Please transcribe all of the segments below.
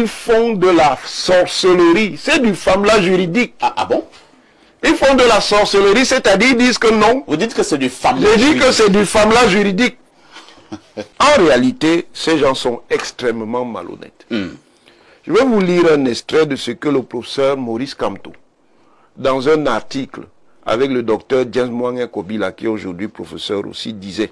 ils font de la sorcellerie. C'est du famela juridique. Ah bon? Ils font de la sorcellerie, c'est-à-dire ils disent que non. Vous dites que c'est du famela Je dis juridique. que c'est du famela juridique. En réalité, ces gens sont extrêmement malhonnêtes. Je vais vous lire un extrait de ce que le professeur Maurice Kamto, dans un article avec le docteur James Mwanga Kobila, qui est aujourd'hui professeur aussi, disait.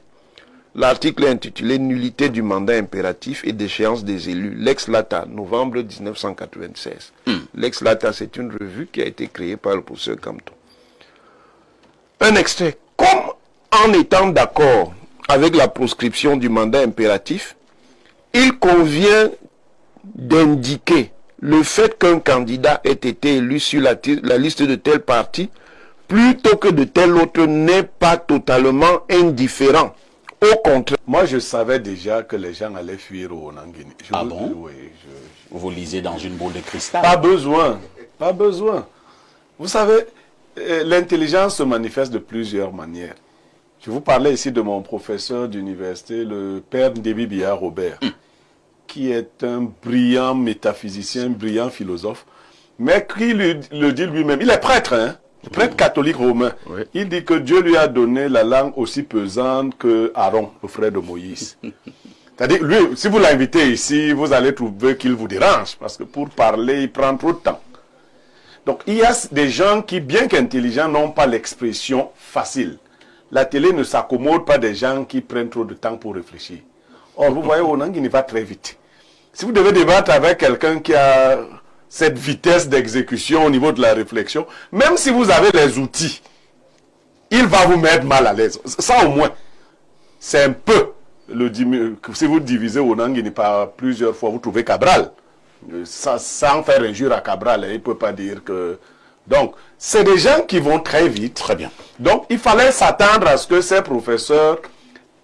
L'article est intitulé « Nullité du mandat impératif et d'échéance des élus », Lex Lata, novembre 1996. Lex Lata, c'est une revue qui a été créée par le professeur Kamto. Un extrait. Comme en étant d'accord avec la proscription du mandat impératif, il convient d'indiquer le fait qu'un candidat ait été élu sur la liste de tel parti plutôt que de tel autre n'est pas totalement indifférent. Au contraire. Moi, je savais déjà que les gens allaient fuir au Nangini. Bon? Oui, Vous lisez dans une boule de cristal. Pas besoin. Pas besoin. Vous savez, l'intelligence se manifeste de plusieurs manières. Je vous parlais ici de mon professeur d'université, le père Ndébi Biya Robert, qui est un brillant métaphysicien, brillant philosophe, mais qui le dit lui-même. Il est prêtre, hein? Prêtre catholique romain. Oui. Il dit que Dieu lui a donné la langue aussi pesante que Aaron, le frère de Moïse. C'est-à-dire, lui, si vous l'invitez ici, vous allez trouver qu'il vous dérange, parce que pour parler, il prend trop de temps. Donc, il y a des gens qui, bien qu'intelligents, n'ont pas l'expression facile. La télé ne s'accommode pas des gens qui prennent trop de temps pour réfléchir. Or, vous voyez, Onang, il va très vite. Si vous devez débattre avec quelqu'un qui a cette vitesse d'exécution au niveau de la réflexion, même si vous avez les outils, il va vous mettre mal à l'aise. Ça, au moins, c'est un peu, si vous divisez Onang par plusieurs fois, vous trouvez Cabral. Sans faire injure à Cabral, il ne peut pas dire que... Donc, c'est des gens qui vont très vite. Très bien. Donc, il fallait s'attendre à ce que ces professeurs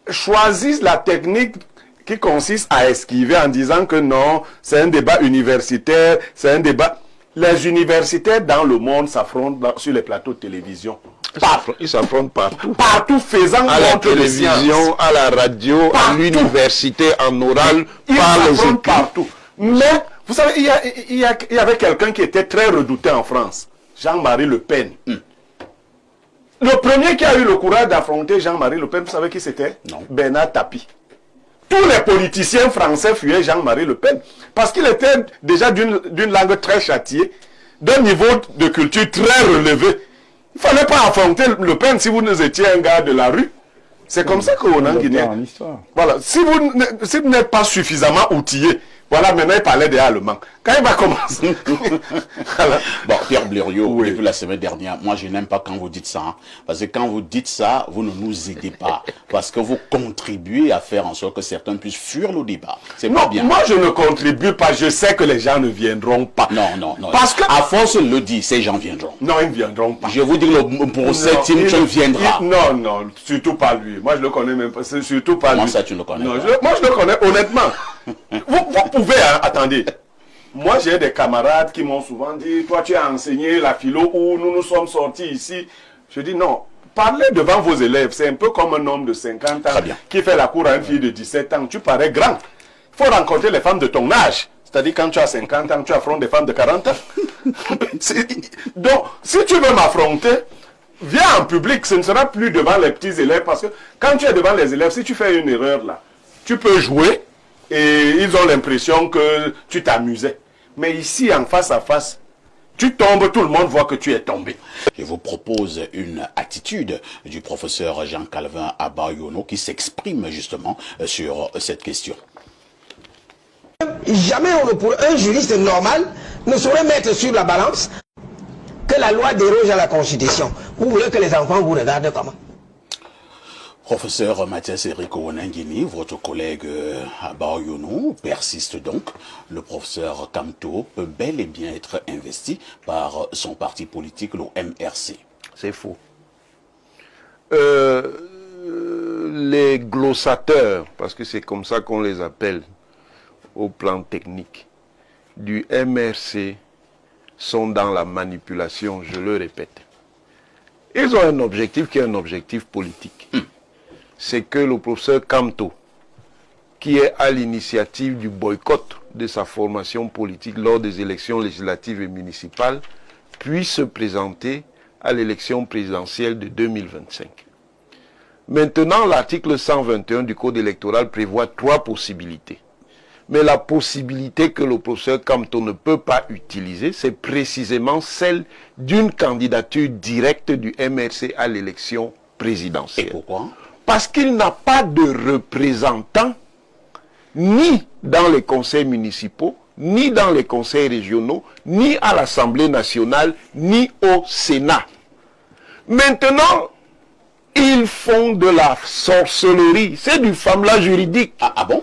choisissent la technique qui consiste à esquiver en disant que non, c'est un débat universitaire, c'est un débat... Les universitaires dans le monde s'affrontent sur les plateaux de télévision. Ils s'affrontent partout. Partout faisant À la contre les sciences. télévision, à la radio, à Partout. l'université, en oral, Ils par les s'affrontent écrits. partout. Mais, vous savez, il y avait quelqu'un qui était très redouté en France, Jean-Marie Le Pen. Le premier qui a eu le courage d'affronter Jean-Marie Le Pen, vous savez qui c'était? Non. Bernard Tapie. Tous les politiciens français fuyaient Jean-Marie Le Pen parce qu'il était déjà d'une langue très châtiée, d'un niveau de culture très relevé. Il ne fallait pas affronter Le Pen si vous étiez un gars de la rue. C'est comme ça qu'on a Guinée. Voilà. Si vous n'êtes pas suffisamment outillé, voilà, maintenant il parlait des Allemands. Quand il va commencer. Voilà. Bon, Pierre Blériot, Oui. depuis la semaine dernière, moi je n'aime pas quand vous dites ça. Hein, parce que quand vous dites ça, vous ne nous aidez pas. Parce que vous contribuez à faire en sorte que certains puissent fuir le débat. C'est pas Non, bien. moi je ne contribue pas. Je sais que les gens ne viendront pas. Non. Parce que... À force le dit, ces gens viendront. Non, ils ne viendront pas. Je vous dis, le procès Non, Tim Chun viendra. Non, surtout pas lui. Moi, je le connais même pas. C'est surtout pas Comment lui. ça, tu ne le connais Non, pas? moi, je le connais honnêtement. vous pouvez, hein, attendez. Moi, j'ai des camarades qui m'ont souvent dit, toi, tu as enseigné la philo où nous nous sommes sortis ici. Je dis non. Parlez devant vos élèves. C'est un peu comme un homme de 50 ans Très bien. qui fait la cour à une fille de 17 ans. Tu parais grand. Il faut rencontrer les femmes de ton âge. C'est-à-dire quand tu as 50 ans, tu affrontes des femmes de 40 ans. Donc, si tu veux m'affronter, viens en public. Ce ne sera plus devant les petits élèves. Parce que quand tu es devant les élèves, si tu fais une erreur là, tu peux jouer et ils ont l'impression que tu t'amusais. Mais ici, en face à face, tu tombes, tout le monde voit que tu es tombé. Je vous propose une attitude du professeur Jean-Calvin Abayono qui s'exprime justement sur cette question. Jamais un juriste normal ne saurait mettre sur la balance que la loi déroge à la Constitution. Vous voulez que les enfants vous regardent comment? Professeur Mathias Eric Onangini, votre collègue Abayono persiste donc. Le professeur Kamto peut bel et bien être investi par son parti politique, le MRC. C'est faux. Les glossateurs, parce que c'est comme ça qu'on les appelle au plan technique, du MRC sont dans la manipulation, je le répète. Ils ont un objectif qui est un objectif politique. C'est que le professeur Kamto, qui est à l'initiative du boycott de sa formation politique lors des élections législatives et municipales puisse se présenter à l'élection présidentielle de 2025. Maintenant, l'article 121 du Code électoral prévoit 3 possibilités. Mais la possibilité que le professeur Kamto ne peut pas utiliser, c'est précisément celle d'une candidature directe du MRC à l'élection présidentielle. Et pourquoi? Parce qu'il n'a pas de représentant ni dans les conseils municipaux, ni dans les conseils régionaux, ni à l'Assemblée nationale, ni au Sénat. Maintenant, ils font de la sorcellerie. C'est du famla juridique. Ah bon?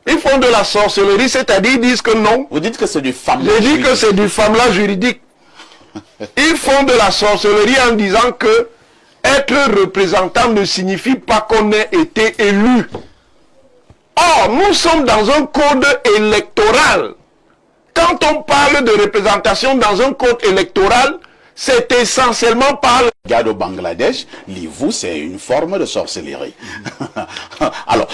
Ils font de la sorcellerie, c'est-à-dire ils disent que non. Vous dites que c'est du famla Je dis juridique. que c'est du famla juridique. Ils font de la sorcellerie en disant que être représentant ne signifie pas qu'on ait été élu. Or, nous sommes dans un code électoral. Quand on parle de représentation dans un code électoral, c'est essentiellement par... Regarde au Bangladesh, l'Ivou, c'est une forme de sorcellerie. Alors,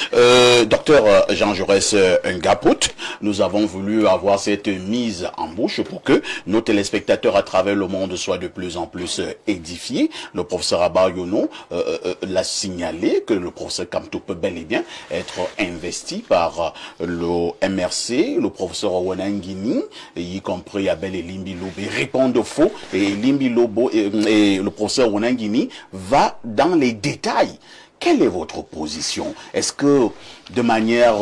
docteur Jean Jaurès Ngaput, nous avons voulu avoir cette mise en bouche pour que nos téléspectateurs à travers le monde soient de plus en plus édifiés. Le professeur Abba Yono l'a signalé que le professeur Kamto peut bel et bien être investi par le MRC, le professeur Wanangini, y compris Abel et Limbi Lobo, répondent faux, et Limbi Lobo et le professeur Wanangini va dans les détails. Quelle est votre position? Est-ce que de manière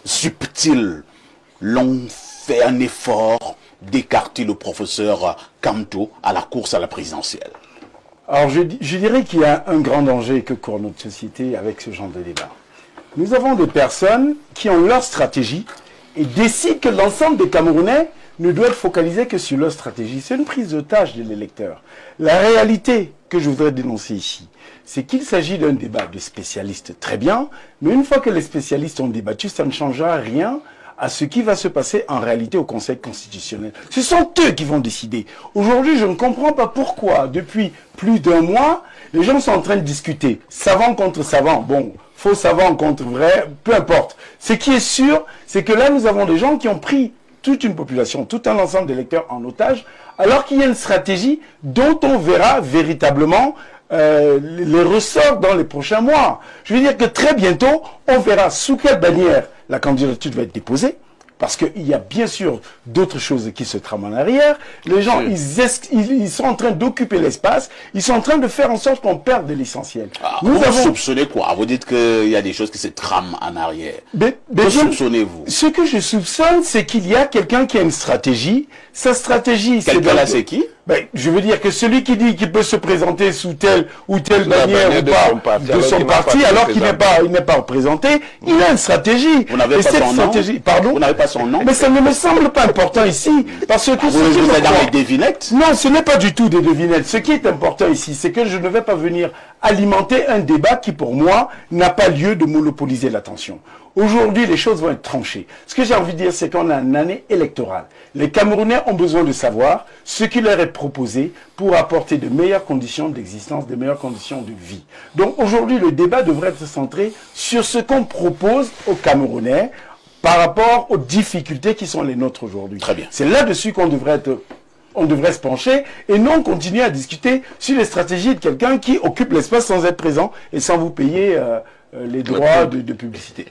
subtile, l'on fait un effort d'écarter le professeur Kamto à la course à la présidentielle? Alors je dirais qu'il y a un grand danger que court notre société avec ce genre de débat. Nous avons des personnes qui ont leur stratégie et décident que l'ensemble des Camerounais ne doit être focalisé que sur leur stratégie. C'est une prise d'otage de l'électeur. La réalité que je voudrais dénoncer ici, c'est qu'il s'agit d'un débat de spécialistes, très bien, mais une fois que les spécialistes ont débattu, ça ne changera rien à ce qui va se passer en réalité au Conseil constitutionnel. Ce sont eux qui vont décider. Aujourd'hui, je ne comprends pas pourquoi, depuis plus d'un mois, les gens sont en train de discuter. Savant contre savant. Bon, faux savant contre vrai, peu importe. Ce qui est sûr, c'est que là, nous avons des gens qui ont pris toute une population, tout un ensemble d'électeurs en otage, alors qu'il y a une stratégie dont on verra véritablement les ressorts dans les prochains mois. Je veux dire que très bientôt, on verra sous quelle bannière la candidature va être déposée, parce qu'il y a bien sûr d'autres choses qui se trament en arrière. Les gens, ils sont en train d'occuper l'espace, ils sont en train de faire en sorte qu'on perde de l'essentiel. Ah, vous soupçonnez quoi? Vous dites qu'il y a des choses qui se trament en arrière. Que soupçonnez-vous? Ce que je soupçonne, c'est qu'il y a quelqu'un qui a une stratégie. Sa stratégie, c'est... Quelqu'un là, c'est qui? Je veux dire que celui qui dit qu'il peut se présenter sous telle ou telle bannière ou pas de son parti, alors qu'il n'est pas représenté, il a une stratégie. Vous n'avez pas son nom? Pardon? Vous n'avez pas son nom? Mais ça ne me semble pas important ici, parce que... Vous êtes dans les devinettes? Non, ce n'est pas du tout des devinettes. Ce qui est important ici, c'est que je ne vais pas venir alimenter un débat qui, pour moi, n'a pas lieu de monopoliser l'attention. Aujourd'hui, les choses vont être tranchées. Ce que j'ai envie de dire, c'est qu'on a une année électorale. Les Camerounais ont besoin de savoir ce qui leur est proposé pour apporter de meilleures conditions d'existence, de meilleures conditions de vie. Donc aujourd'hui, le débat devrait être centré sur ce qu'on propose aux Camerounais par rapport aux difficultés qui sont les nôtres aujourd'hui. Très bien. C'est là-dessus qu'on devrait se pencher et non continuer à discuter sur les stratégies de quelqu'un qui occupe l'espace sans être présent et sans vous payer les droits de publicité.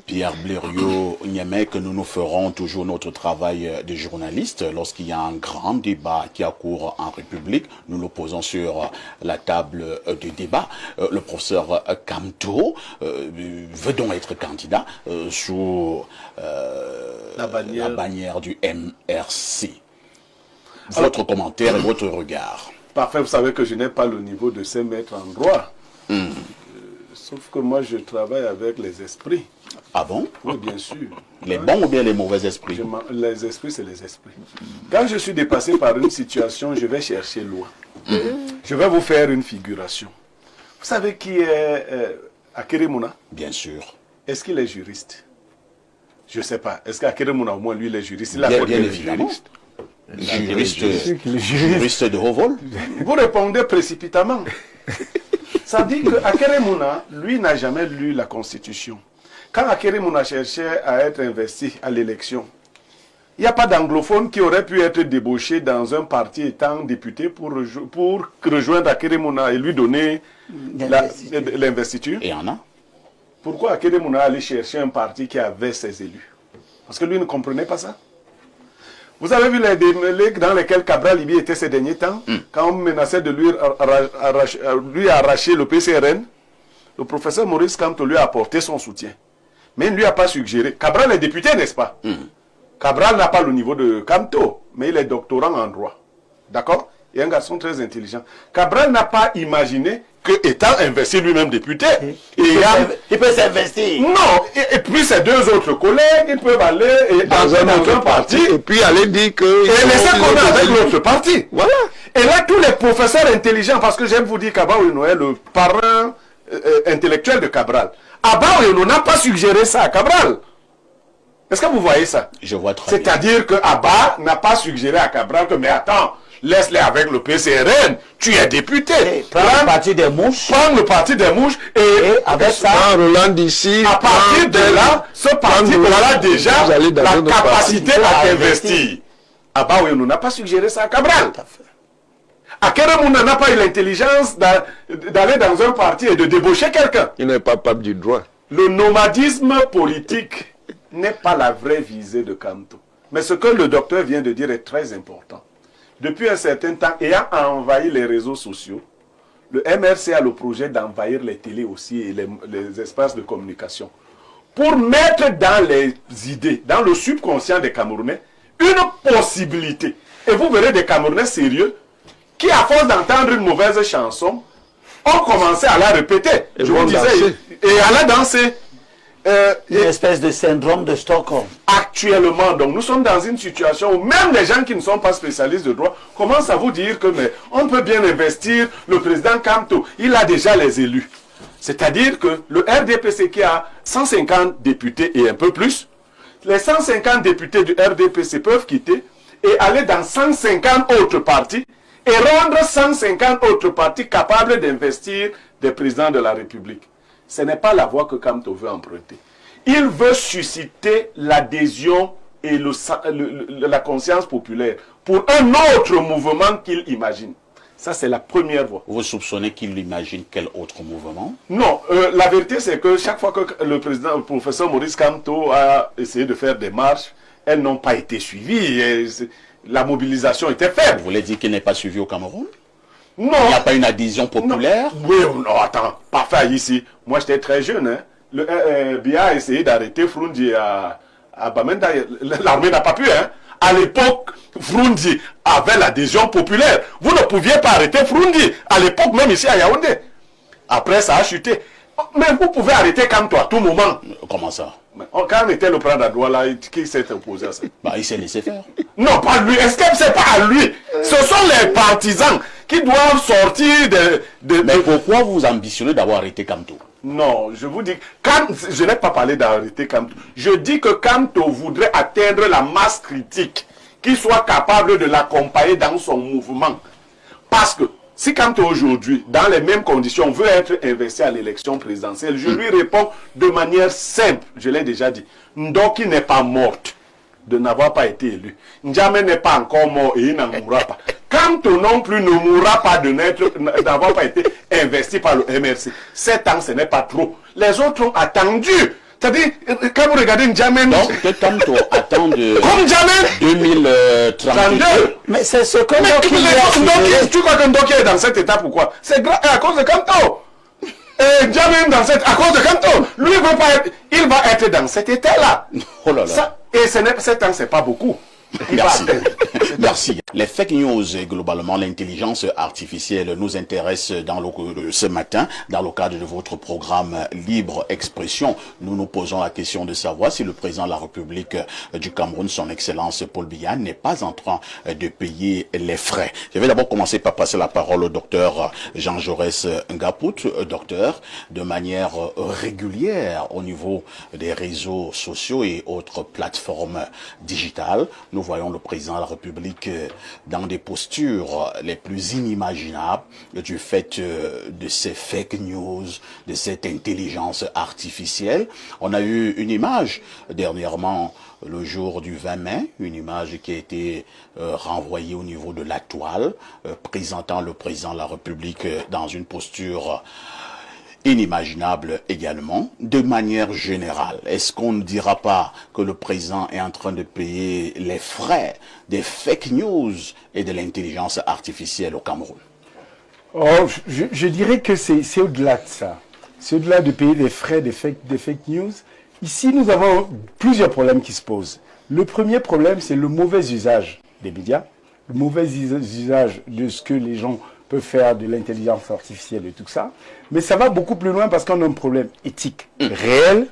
Pierre Blériot-Niamey, que nous ferons toujours notre travail de journaliste. Lorsqu'il y a un grand débat qui a cours en République, nous le posons sur la table de débat. Le professeur Kamto veut donc être candidat sous la bannière du MRC. Votre commentaire et votre regard. Parfait, vous savez que je n'ai pas le niveau de ces maîtres en droit. Sauf que moi, je travaille avec les esprits. Ah bon? Oui, bien sûr. Les bons ou bien les mauvais esprits? Les esprits, c'est les esprits. Quand je suis dépassé par une situation, je vais chercher loin. Je vais vous faire une figuration. Vous savez qui est Akere Mouna? Bien sûr. Est-ce qu'il est juriste? Je ne sais pas. Est-ce qu'Akere Mouna, au moins, lui, il est juriste? Il a bien évidemment. Juriste de haut vol? Vous répondez précipitamment. Ça dit que Akere Mouna, lui, n'a jamais lu la Constitution. Quand Akérémouna cherchait à être investi à l'élection, il n'y a pas d'anglophone qui aurait pu être débauché dans un parti étant député pour rejoindre Akérémouna et lui donner l'investiture. Et il y en a. Pourquoi Akérémouna allait chercher un parti qui avait ses élus? Parce que lui ne comprenait pas ça. Vous avez vu les démêlés dans lesquels Cabral Libi était ces derniers temps, quand on menaçait de lui arracher le PCRN, le professeur Maurice Kamto lui a apporté son soutien. Mais il ne lui a pas suggéré. Cabral est député, n'est-ce pas? Cabral n'a pas le niveau de Kamto, mais il est doctorant en droit. D'accord? Il est un garçon très intelligent. Cabral n'a pas imaginé que, étant investi lui-même député, il peut s'investir. Non, et puis ses deux autres collègues, ils peuvent aller dans un autre parti, et puis aller dire que... Et laisser qu'on a avec l'autre parti. Voilà. Et là, tous les professeurs intelligents, parce que j'aime vous dire qu'Abba Oueno est le parrain intellectuel de Cabral. Abba Oueno n'a pas suggéré ça à Cabral. Est-ce que vous voyez ça? Je vois très bien. C'est-à-dire que Abba n'a pas suggéré à Cabral que, mais attends, laisse-les avec le PCRN, tu es député. Prends le parti des mouches. Prends le parti des mouches et avec ça, Roland d'ici, à partir de là, ce parti aura déjà la capacité à investir. Abba Oueno n'a pas suggéré ça à Cabral. Akérémouna n'a pas eu l'intelligence d'aller dans un parti et de débaucher quelqu'un. Il n'est pas pape du droit. Le nomadisme politique n'est pas la vraie visée de Kamto. Mais ce que le docteur vient de dire est très important. Depuis un certain temps, ayant envahi les réseaux sociaux, le MRC a le projet d'envahir les télés aussi et les espaces de communication. Pour mettre dans les idées, dans le subconscient des Camerounais, une possibilité. Et vous verrez des Camerounais sérieux qui, à force d'entendre une mauvaise chanson, ont commencé à la répéter. Et je vous disais, et à la danser. une espèce de syndrome de Stockholm. Actuellement, donc, nous sommes dans une situation où même les gens qui ne sont pas spécialistes de droit commencent à vous dire que mais, on peut bien investir le président Kamto. Il a déjà les élus. C'est-à-dire que le RDPC qui a 150 députés et un peu plus, les 150 députés du RDPC peuvent quitter et aller dans 150 autres partis et rendre 150 autres partis capables d'investir des présidents de la République. Ce n'est pas la voie que Kamto veut emprunter. Il veut susciter l'adhésion et la conscience populaire pour un autre mouvement qu'il imagine. Ça, c'est la première voie. Vous soupçonnez qu'il imagine quel autre mouvement? Non, la vérité, c'est que chaque fois que le professeur Maurice Kamto a essayé de faire des marches, elles n'ont pas été suivies. Et la mobilisation était faible. Vous voulez dire qu'il n'est pas suivi au Cameroun? Non. Il n'y a pas une adhésion populaire? Oui, non, attends, pas fait ici. Moi, j'étais très jeune. Hein. Le BIA a essayé d'arrêter Frundi à Bamenda. L'armée n'a pas pu. Hein. À l'époque, Frundi avait l'adhésion populaire. Vous ne pouviez pas arrêter Frundi. À l'époque, même ici à Yaoundé. Après, ça a chuté. Mais vous pouvez arrêter Kamto à tout moment. Comment ça? Quand on était le président d'Adouala, qui s'est opposé à ça? Bah, il s'est laissé faire. Non, pas lui. Est-ce que c'est pas à lui? Ce sont les partisans qui doivent sortir de... Mais pourquoi vous ambitionnez d'avoir arrêté Kamto? Non, je vous dis, je n'ai pas parlé d'arrêter Kamto. Je dis que Kamto voudrait atteindre la masse critique qui soit capable de l'accompagner dans son mouvement. Parce que si Kamto aujourd'hui, dans les mêmes conditions, veut être investi à l'élection présidentielle, je lui réponds de manière simple, je l'ai déjà dit. Ndoki n'est pas morte de n'avoir pas été élu. N'Djamé n'est pas encore mort et il n'en mourra pas. Kamto non plus ne mourra pas d'avoir pas été investi par le MRC. 7 ans, ce n'est pas trop. Les autres ont attendu. C'est-à-dire, quand vous regardez N'Djamé... Donc, que Kamto attend de... Comme N'Djamé 2032. Mais c'est ce que tu crois que Ndoki est dans cet état, pourquoi? C'est à cause de Kamto. Et N'Djamé à cause de Kamto. Lui, il va être dans cet état-là. Oh là là. Ça, et 7 ans, c'est pas beaucoup. Merci. Merci. Les fake news et globalement l'intelligence artificielle nous intéressent ce matin dans le cadre de votre programme Libre Expression. Nous nous posons la question de savoir si le président de la République du Cameroun, son Excellence Paul Biya, n'est pas en train de payer les frais. Je vais d'abord commencer par passer la parole au docteur Jean Jaurès Ngaput. Docteur, de manière régulière au niveau des réseaux sociaux et autres plateformes digitales, nous nous voyons le président de la République dans des postures les plus inimaginables du fait de ces fake news, de cette intelligence artificielle. On a eu une image dernièrement, le jour du 20 mai, une image qui a été renvoyée au niveau de la toile, présentant le président de la République dans une posture inimaginable également. De manière générale, est-ce qu'on ne dira pas que le président est en train de payer les frais des fake news et de l'intelligence artificielle au Cameroun? Oh, je dirais que c'est au-delà de ça. C'est au-delà de payer les frais des fake news. Ici, nous avons plusieurs problèmes qui se posent. Le premier problème, c'est le mauvais usage des médias, le mauvais usage de ce que les gens peuvent faire de l'intelligence artificielle et tout ça. Mais ça va beaucoup plus loin parce qu'on a un problème éthique réel.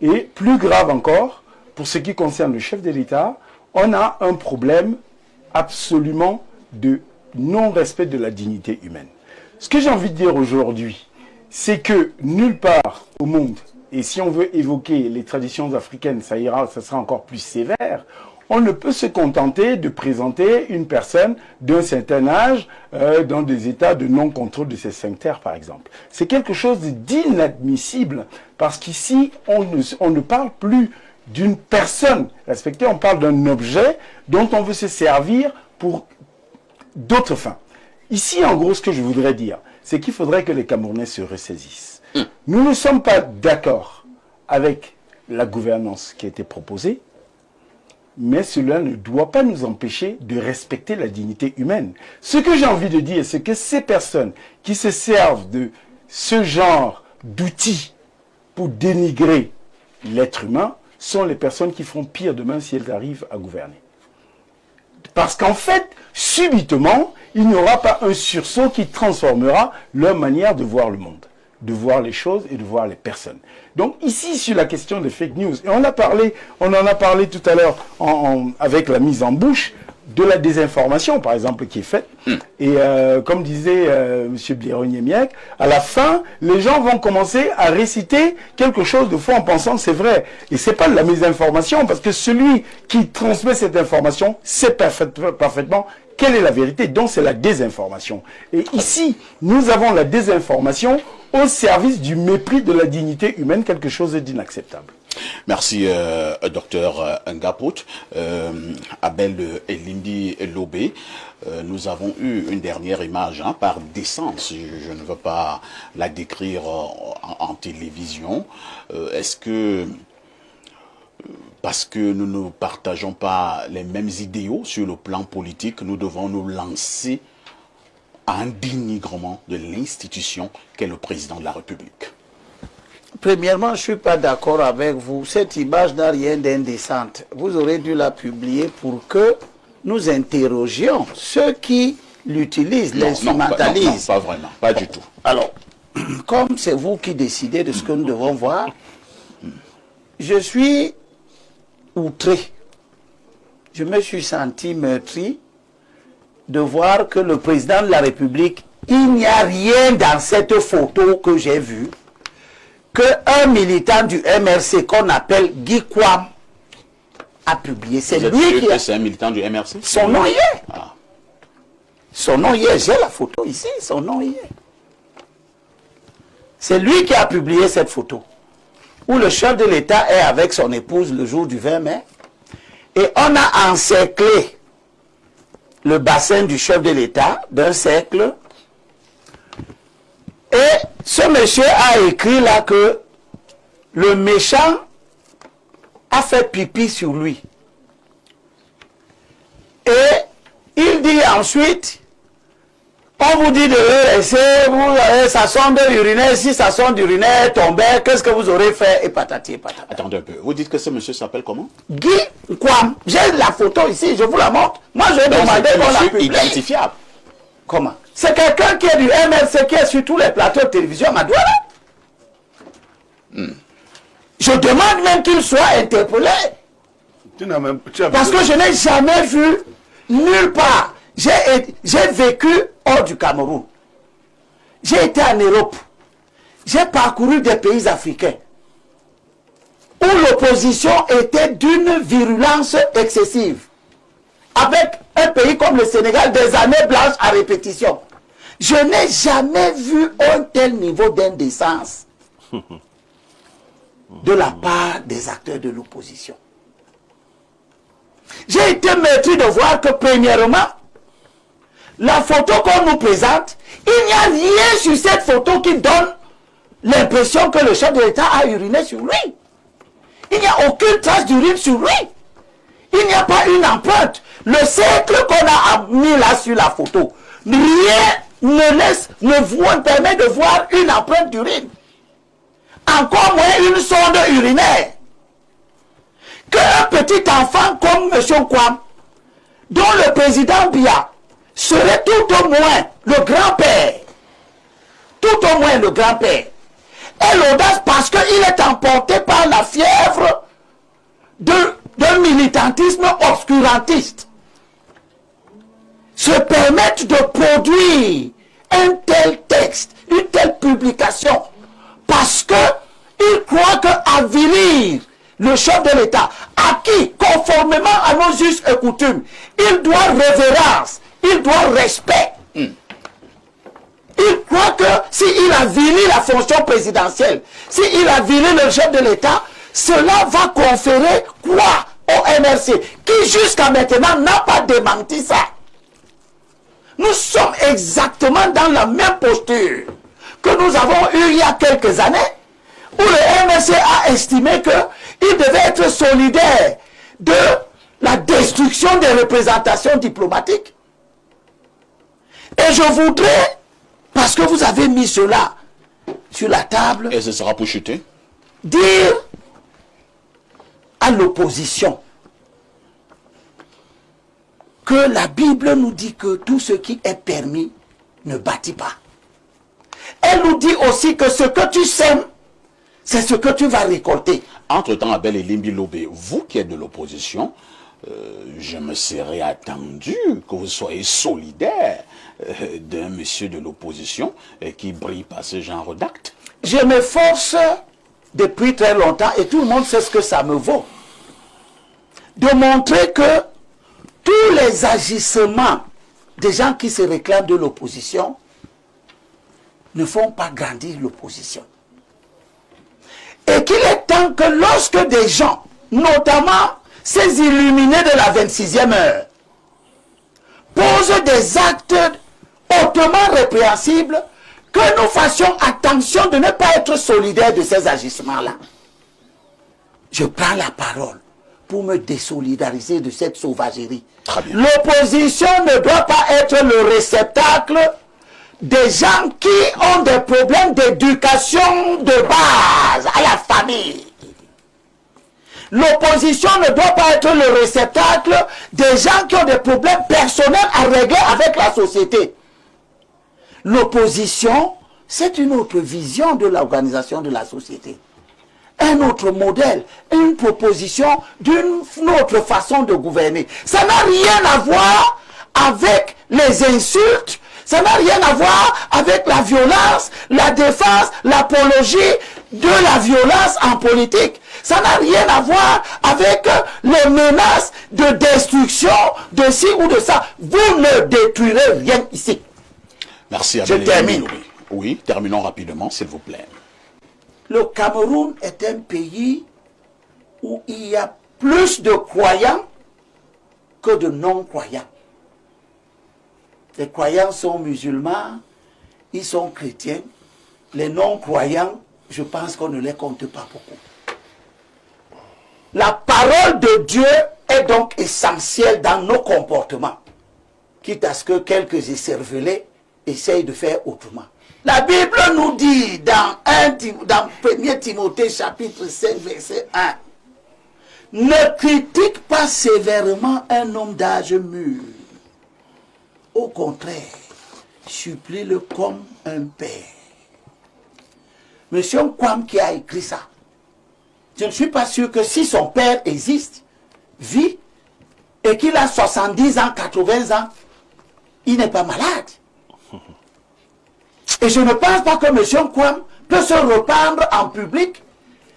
Et plus grave encore, pour ce qui concerne le chef de l'État, on a un problème absolument de non-respect de la dignité humaine. Ce que j'ai envie de dire aujourd'hui, c'est que nulle part au monde, et si on veut évoquer les traditions africaines, ça sera encore plus sévère, on ne peut se contenter de présenter une personne d'un certain âge dans des états de non-contrôle de ses sphincters, par exemple. C'est quelque chose d'inadmissible, parce qu'ici, on ne parle plus d'une personne respectée, on parle d'un objet dont on veut se servir pour d'autres fins. Ici, en gros, ce que je voudrais dire, c'est qu'il faudrait que les Camerounais se ressaisissent. Nous ne sommes pas d'accord avec la gouvernance qui a été proposée, mais cela ne doit pas nous empêcher de respecter la dignité humaine. Ce que j'ai envie de dire, c'est que ces personnes qui se servent de ce genre d'outils pour dénigrer l'être humain sont les personnes qui feront pire demain si elles arrivent à gouverner. Parce qu'en fait, subitement, il n'y aura pas un sursaut qui transformera leur manière de voir le monde, de voir les choses et de voir les personnes. Donc ici, sur la question des fake news, et on en a parlé tout à l'heure avec la mise en bouche de la désinformation, par exemple, qui est faite. Et comme disait M. Bieroniemiec, à la fin, les gens vont commencer à réciter quelque chose de faux en pensant que c'est vrai. Et c'est pas de la mésinformation, parce que celui qui transmet cette information sait parfaitement quelle est la vérité. Donc c'est la désinformation. Et ici, nous avons la désinformation au service du mépris de la dignité humaine, quelque chose d'inacceptable. Merci, docteur Ngaput. Abel Elindi Lobé, nous avons eu une dernière image par décence. Je ne veux pas la décrire en télévision. Est-ce que, parce que nous ne partageons pas les mêmes idéaux sur le plan politique, nous devons nous lancer à un dénigrement de l'institution qu'est le président de la République? Premièrement, je ne suis pas d'accord avec vous. Cette image n'a rien d'indécente. Vous aurez dû la publier pour que nous interrogions ceux qui l'utilisent, l'instrumentalisent. Non, pas vraiment, pas du tout. Alors, comme c'est vous qui décidez de ce que nous devons voir, je suis outré. Je me suis senti meurtri de voir que le président de la République, il n'y a rien dans cette photo que j'ai vue qu'un militant du MRC qu'on appelle Guy Kwam a publié. C'est lui qui C'est un militant du MRC? Son nom y est. Ah. Son nom y est. J'ai la photo ici. Son nom y est. C'est lui qui a publié cette photo où le chef de l'État est avec son épouse le jour du 20 mai et on a encerclé le bassin du chef de l'État d'un cercle. Et ce monsieur a écrit là que le méchant a fait pipi sur lui. Et il dit ensuite, on vous dit de le laisser, sa sonde urinaire, si sa sonde urinaire tombait, qu'est-ce que vous aurez fait? Et patati et patata. Attendez un peu, vous dites que ce monsieur s'appelle comment? Guy Kwam. J'ai la photo ici, je vous la montre. Moi je vais demander qu'on la publie. Identifiable. Comment? C'est quelqu'un qui est du MRC, qui est sur tous les plateaux de télévision à Douala. Je demande même qu'il soit interpellé. Parce que je n'ai jamais vu nulle part. J'ai vécu hors du Cameroun. J'ai été en Europe. J'ai parcouru des pays africains où l'opposition était d'une virulence excessive. avec un pays comme le Sénégal des années blanches à répétition. Je n'ai jamais vu un tel niveau d'indécence de la part des acteurs de l'opposition. J'ai été meurtri de voir que premièrement, la photo qu'on nous présente, il n'y a rien sur cette photo qui donne l'impression que le chef de l'État a uriné sur lui. Il n'y a aucune trace d'urine sur lui. Il n'y a pas une empreinte. Le cercle qu'on a mis là sur la photo, rien ne permet de voir une empreinte d'urine. Encore moins une sonde urinaire. Qu'un petit enfant comme M. Kwam, dont le président Biya serait tout au moins le grand-père, tout au moins le grand-père, et l'audace parce qu'il est emporté par la fièvre d'un militantisme obscurantiste, se permettent de produire un tel texte, une telle publication, parce qu'ils croient qu'avilir le chef de l'État, à qui, conformément à nos us et coutumes, il doit révérence, il doit respect. Il croit que s'il avilit la fonction présidentielle, s'il avilit le chef de l'État, cela va conférer quoi au MRC, qui jusqu'à maintenant n'a pas démenti ça. Nous sommes exactement dans la même posture que nous avons eue il y a quelques années, où le MRC a estimé qu'il devait être solidaire de la destruction des représentations diplomatiques. Et je voudrais, parce que vous avez mis cela sur la table, Et ce sera pour chuter. dire à l'opposition que la Bible nous dit que tout ce qui est permis ne bâtit pas. Elle nous dit aussi que ce que tu sèmes, c'est ce que tu vas récolter. Entre-temps, Abel et Limbi Lobé, vous qui êtes de l'opposition, je me serais attendu que vous soyez solidaire d'un monsieur de l'opposition qui brille par ce genre d'acte. Je m'efforce depuis très longtemps, et tout le monde sait ce que ça me vaut, de montrer que tous les agissements des gens qui se réclament de l'opposition ne font pas grandir l'opposition. Et qu'il est temps que lorsque des gens, notamment ces illuminés de la 26e heure, posent des actes hautement répréhensibles, que nous fassions attention de ne pas être solidaires de ces agissements-là. Je prends la parole pour me désolidariser de cette sauvagerie. L'opposition ne doit pas être le réceptacle des gens qui ont des problèmes d'éducation de base à la famille. L'opposition ne doit pas être le réceptacle des gens qui ont des problèmes personnels à régler avec la société. L'opposition, c'est une autre vision de l'organisation de la société. Un autre modèle, une proposition d'une autre façon de gouverner. Ça n'a rien à voir avec les insultes, ça n'a rien à voir avec la violence, la défense, l'apologie de la violence en politique. Ça n'a rien à voir avec les menaces de destruction de ci ou de ça. Vous ne détruirez rien ici. Merci. Je termine. Oui, terminons rapidement, s'il vous plaît. Le Cameroun est un pays où il y a plus de croyants que de non-croyants. Les croyants sont musulmans, ils sont chrétiens. Les non-croyants, je pense qu'on ne les compte pas beaucoup. La parole de Dieu est donc essentielle dans nos comportements, quitte à ce que quelques écervelés essayent de faire autrement. La Bible nous dit dans 1 Timothée chapitre 5 verset 1, ne critique pas sévèrement un homme d'âge mûr. Au contraire, supplie-le comme un père. Monsieur Kwam qui a écrit ça, je ne suis pas sûr que si son père existe, vit, et qu'il a 70 ans, 80 ans, il n'est pas malade. Et je ne pense pas que M. Kwam peut se reprendre en public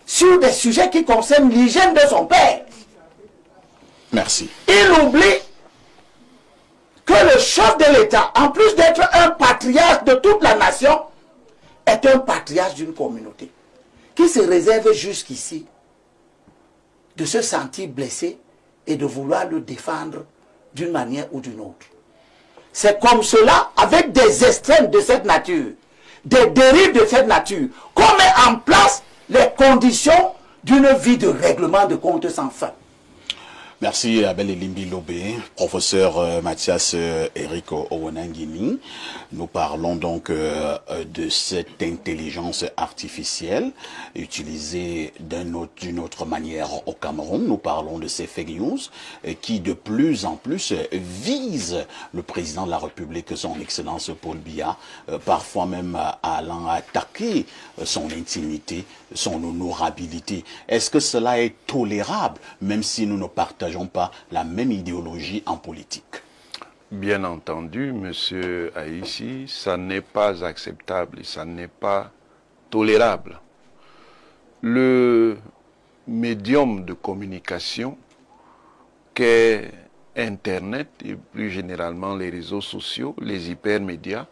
sur des sujets qui concernent l'hygiène de son père. Merci. Il oublie chef de l'État, en plus d'être un patriarche de toute la nation, est un patriarche d'une communauté qui se réserve jusqu'ici de se sentir blessé et de vouloir le défendre d'une manière ou d'une autre. C'est comme cela, avec des extrêmes de cette nature, des dérives de cette nature, qu'on met en place les conditions d'une vie de règlement de comptes sans fin. Merci Abel Elimbi Lobé, professeur Mathias Eric Owenangini. Nous parlons donc de cette intelligence artificielle utilisée d'une autre manière au Cameroun. Nous parlons de ces fake news qui de plus en plus visent le président de la République, son Excellence Paul Biya, parfois même allant attaquer son intimité, son honorabilité. Est-ce que cela est tolérable, même si nous ne partageons pas la même idéologie en politique? Bien entendu, monsieur Aïssi, ça n'est pas acceptable et ça n'est pas tolérable. Le médium de communication qu'est Internet et plus généralement les réseaux sociaux, les hypermédias,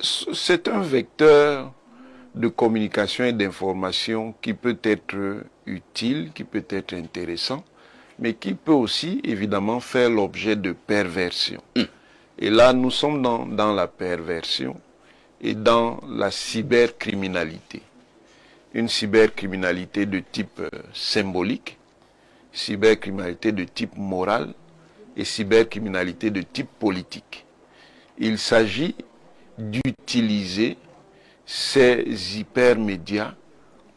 c'est un vecteur de communication et d'information qui peut être utile, qui peut être intéressant, mais qui peut aussi évidemment faire l'objet de perversion. Et là, nous sommes dans la perversion et dans la cybercriminalité. Une cybercriminalité de type symbolique, cybercriminalité de type moral et cybercriminalité de type politique. Il s'agit d'utiliser ces hypermédias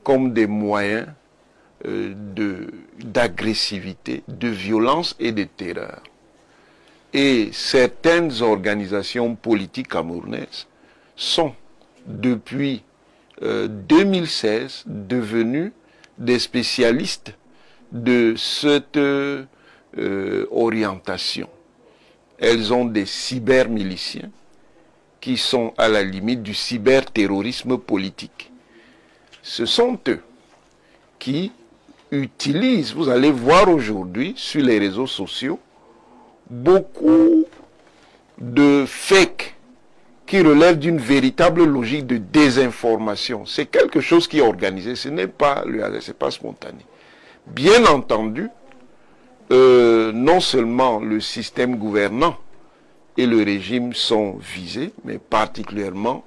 comme des moyens d'agressivité, de violence et de terreur. Et certaines organisations politiques camerounaises sont, depuis 2016, devenues des spécialistes de cette orientation. Elles ont des cybermiliciens qui sont à la limite du cyberterrorisme politique. Ce sont eux qui utilisent, vous allez voir aujourd'hui sur les réseaux sociaux, beaucoup de fakes qui relèvent d'une véritable logique de désinformation. C'est quelque chose qui est organisé, ce n'est pas le hasard, ce n'est pas spontané. Bien entendu, non seulement le système gouvernant et le régime sont visés, mais particulièrement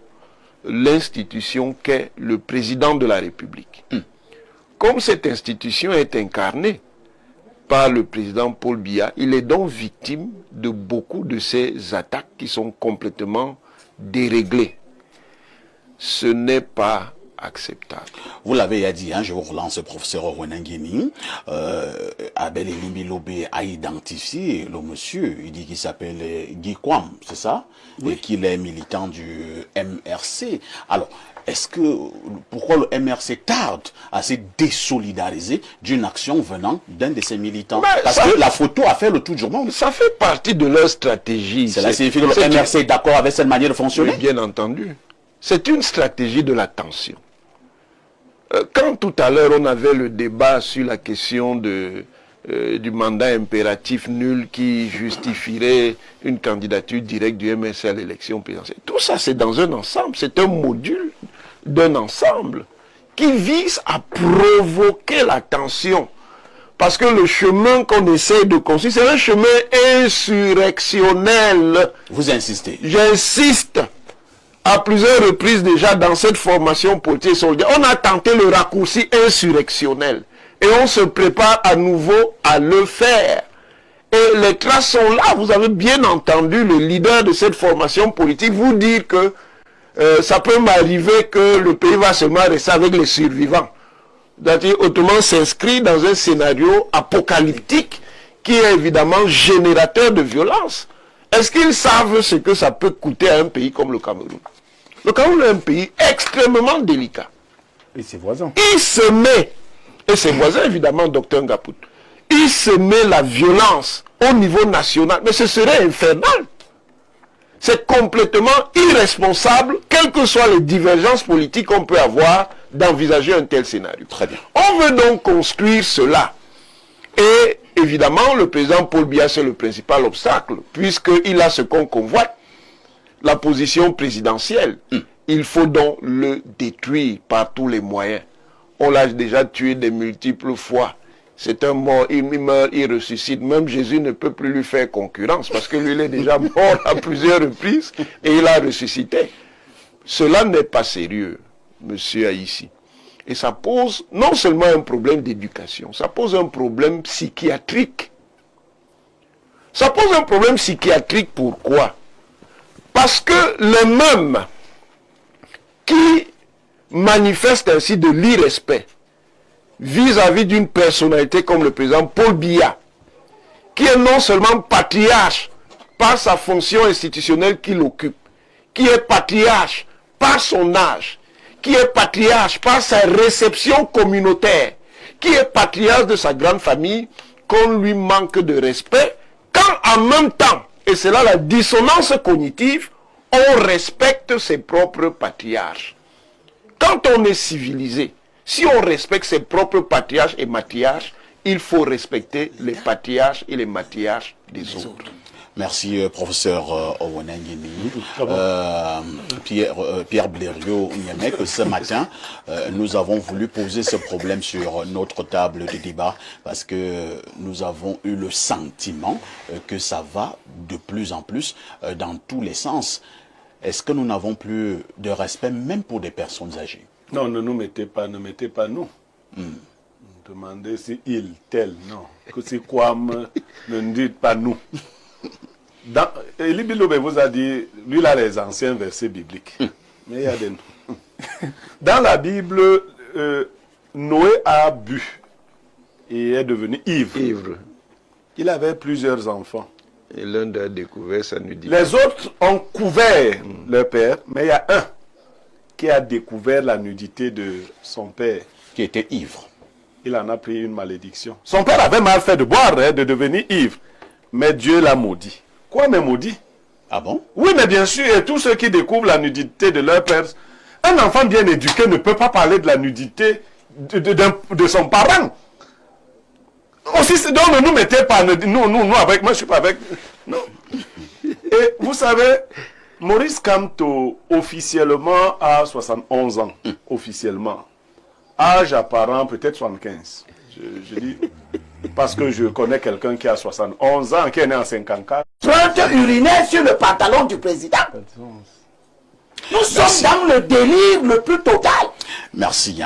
l'institution qu'est le président de la République. Comme cette institution est incarnée par le président Paul Biya, il est donc victime de beaucoup de ces attaques qui sont complètement déréglées. Ce n'est pas acceptable. Vous l'avez dit, hein, je vous relance, professeur Owenangini. Abel Elimbi Lobé a identifié le monsieur, il dit qu'il s'appelle Guy Kwam, c'est ça? Oui. Et qu'il est militant du MRC. Alors, pourquoi le MRC tarde à se désolidariser d'une action venant d'un de ses militants? Parce que la photo a fait le tour du monde. Ça fait partie de leur stratégie. Cela signifie que le MRC est d'accord avec cette manière de fonctionner? Oui, bien entendu. C'est une stratégie de la tension. Quand tout à l'heure on avait le débat sur la question du mandat impératif nul qui justifierait une candidature directe du MRC à l'élection présidentielle, tout ça c'est dans un ensemble, c'est un module d'un ensemble qui vise à provoquer la tension. Parce que le chemin qu'on essaie de construire, c'est un chemin insurrectionnel. Vous insistez? J'insiste. À plusieurs reprises déjà dans cette formation politique solidaire, on a tenté le raccourci insurrectionnel. Et on se prépare à nouveau à le faire. Et les traces sont là. Vous avez bien entendu le leader de cette formation politique vous dire que ça peut m'arriver que le pays va seulement rester avec les survivants. C'est-à-dire, autrement, s'inscrit dans un scénario apocalyptique qui est évidemment générateur de violence. Est-ce qu'ils savent ce que ça peut coûter à un pays comme le Cameroun? Le Cameroun est un pays extrêmement délicat. Et ses voisins. Il se met, et ses voisins évidemment, docteur Ngapout, il se met la violence au niveau national, mais ce serait infernal. C'est complètement irresponsable, quelles que soient les divergences politiques qu'on peut avoir, d'envisager un tel scénario. Très bien. On veut donc construire cela. Et évidemment, le président Paul Biya, c'est le principal obstacle, puisqu'il a ce qu'on convoite, la position présidentielle. Il faut donc le détruire par tous les moyens. On l'a déjà tué de multiples fois. C'est un mort, il meurt, il ressuscite. Même Jésus ne peut plus lui faire concurrence parce que lui, il est déjà mort à plusieurs reprises et il a ressuscité. Cela n'est pas sérieux, monsieur Haïssi. Et ça pose non seulement un problème d'éducation, ça pose un problème psychiatrique. Ça pose un problème psychiatrique, pourquoi? Parce que les mêmes qui manifestent ainsi de l'irrespect vis-à-vis d'une personnalité comme le président Paul Biya, qui est non seulement patriarche par sa fonction institutionnelle qu'il occupe, qui est patriarche par son âge, qui est patriarche par sa réception communautaire, qui est patriarche de sa grande famille, qu'on lui manque de respect, quand en même temps, et c'est là la dissonance cognitive, on respecte ses propres patriarches. Quand on est civilisé, si on respecte ses propres patriarches et matriarches, il faut respecter les patriarches et les matriarches des autres. Merci, professeur Owenangini. Pierre Blériot-Niamek, ce matin, nous avons voulu poser ce problème sur notre table de débat parce que nous avons eu le sentiment que ça va de plus en plus dans tous les sens. Est-ce que nous n'avons plus de respect même pour des personnes âgées? Non, ne nous mettez pas, ne mettez pas nous. Demandez si il, tel, non. Que c'est quoi, ne nous dites pas nous. Elie Bilobe vous a dit, lui il a les anciens versets bibliques. Mais il y a des noms. Dans la Bible, Noé a bu et est devenu ivre. Il avait plusieurs enfants. Et l'un d'eux a découvert sa nudité. Les autres ont couvert leur père, mais il y a un qui a découvert la nudité de son père. Qui était ivre. Il en a pris une malédiction. Son père avait mal fait de boire, de devenir ivre. Mais Dieu l'a maudit. Quoi, mais maudit? Ah bon? Oui, mais bien sûr, et tous ceux qui découvrent la nudité de leur père, un enfant bien éduqué ne peut pas parler de la nudité de son parent. Aussi, donc ne nous mettez pas, nous avec, moi je suis pas avec. Non. Et vous savez, Maurice Kamto, officiellement, a 71 ans. Officiellement. Âge apparent, peut-être 75. Je dis, parce que je connais quelqu'un qui a 71 ans, qui est né en 54. Empreinte urinaire sur le pantalon du président. Nous sommes dans le délire le plus total. Merci,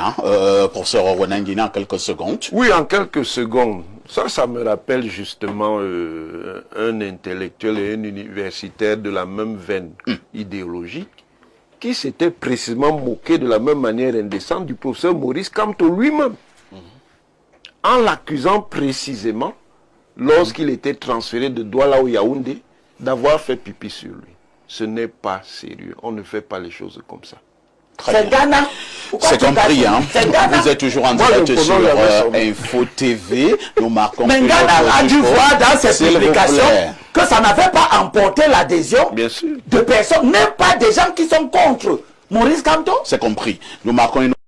professeur Owenangini, en quelques secondes. Oui, en quelques secondes. Ça me rappelle justement un intellectuel et un universitaire de la même veine idéologique qui s'était précisément moqué de la même manière indécente du professeur Maurice Kamto lui-même, en l'accusant précisément, lorsqu'il était transféré de Douala au Yaoundé, d'avoir fait pipi sur lui. Ce n'est pas sérieux. On ne fait pas les choses comme ça. C'est Ghana. C'est compris, hein. Vous êtes toujours en direct sur Info TV. Nous marquons. Mais Ghana a dû voir dans ses publications que ça n'avait pas emporté l'adhésion de personnes, même pas des gens qui sont contre Maurice Kamto. C'est compris. Nous marquons une